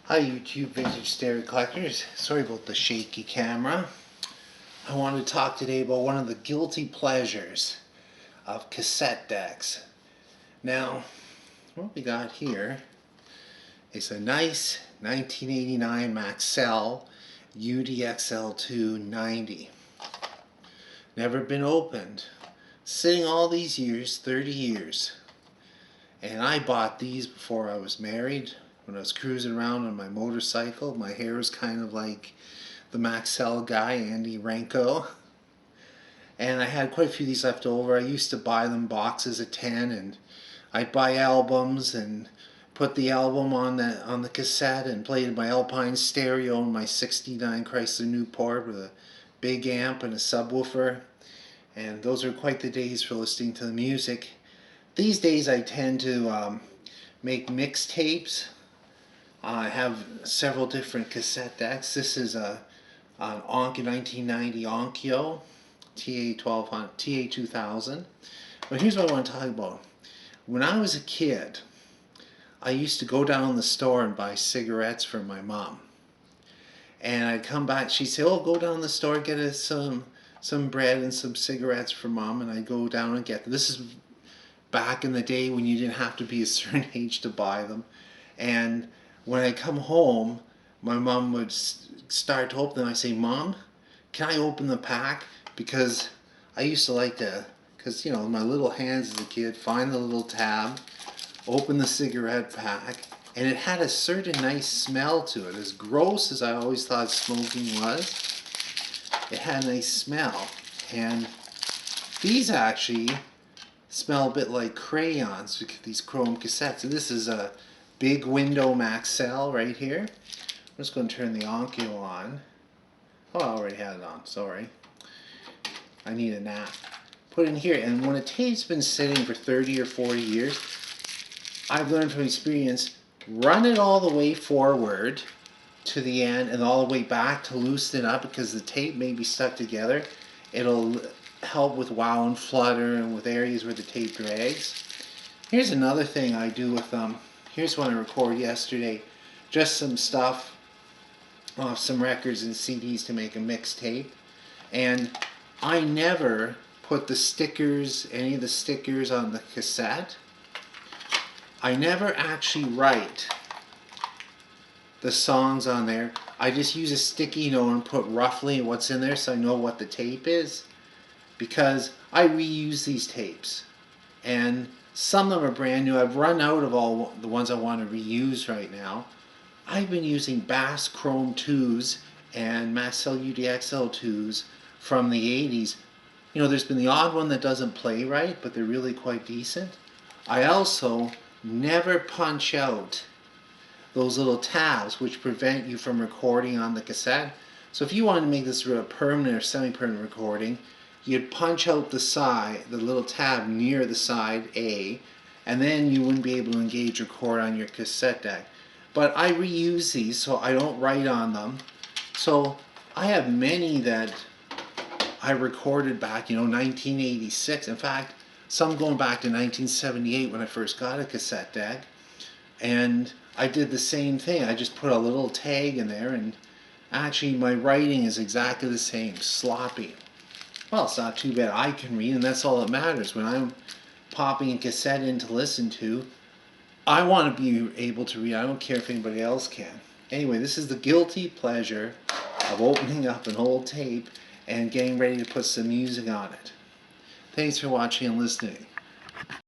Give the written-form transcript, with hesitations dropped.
Hi YouTube vintage stereo collectors. Sorry about the shaky camera. I want to talk today about one of the guilty pleasures of cassette decks. Now, what we got here is a nice 1989 Maxell UDXLII 90. Never been opened. Sitting all these years, 30 years. And I bought these before I was married. When I was cruising around on my motorcycle, my hair was kind of like the Maxell guy, Andy Renko. And I had quite a few of these left over. I used to buy them boxes of 10, and I'd buy albums and put the album on the cassette and play it in my Alpine stereo in my '69 Chrysler Newport with a big amp and a subwoofer. And those are quite the days for listening to the music. These days I tend to make mixtapes. I have several different cassette decks. This is an 1990 Onkyo TA2000. But here's what I want to talk about. When I was a kid, I used to go down the store and buy cigarettes for my mom. And I'd come back, she'd say, "Oh, go down the store, get us some bread and some cigarettes for mom." And I'd go down and get them. This is back in the day when you didn't have to be a certain age to buy them. And when I come home, my mom would start to open them. I say, "Mom, can I open the pack?" Because I used to like to, because you know, my little hands as a kid, find the little tab, open the cigarette pack, and it had a certain nice smell to it. As gross as I always thought smoking was, it had a nice smell. And these actually smell a bit like crayons, these chrome cassettes. And this is a big window Maxell right here. I'm just going to turn the Onkyo on. Oh, I already had it on, sorry. I need a nap. Put it in here, and when a tape's been sitting for 30 or 40 years, I've learned from experience, run it all the way forward to the end and all the way back to loosen it up, because the tape may be stuck together. It'll help with wow and flutter and with areas where the tape drags. Here's another thing I do with them. Here's one I recorded yesterday. Just some stuff off some records and CDs to make a mixtape. And I never put the stickers, any of the stickers on the cassette. I never actually write the songs on there. I just use a sticky note and put roughly what's in there so I know what the tape is. Because I reuse these tapes. And some of them are brand new. I've run out of all the ones I want to reuse right now. I've been using Bass Chrome 2s and Maxell UDXL 2s from the 80s. You know, there's been the odd one that doesn't play right, but they're really quite decent. I also never punch out those little tabs which prevent you from recording on the cassette. So if you wanted to make this a permanent or semi-permanent recording, you'd punch out the side, the little tab near the side A, and then you wouldn't be able to engage record on your cassette deck. But I reuse these, so I don't write on them. So I have many that I recorded back, 1986. In fact, some going back to 1978 when I first got a cassette deck. And I did the same thing. I just put a little tag in there, and actually my writing is exactly the same, sloppy. Well, it's not too bad. I can read, and that's all that matters. When I'm popping a cassette in to listen to, I want to be able to read. I don't care if anybody else can. Anyway, this is the guilty pleasure of opening up an old tape and getting ready to put some music on it. Thanks for watching and listening.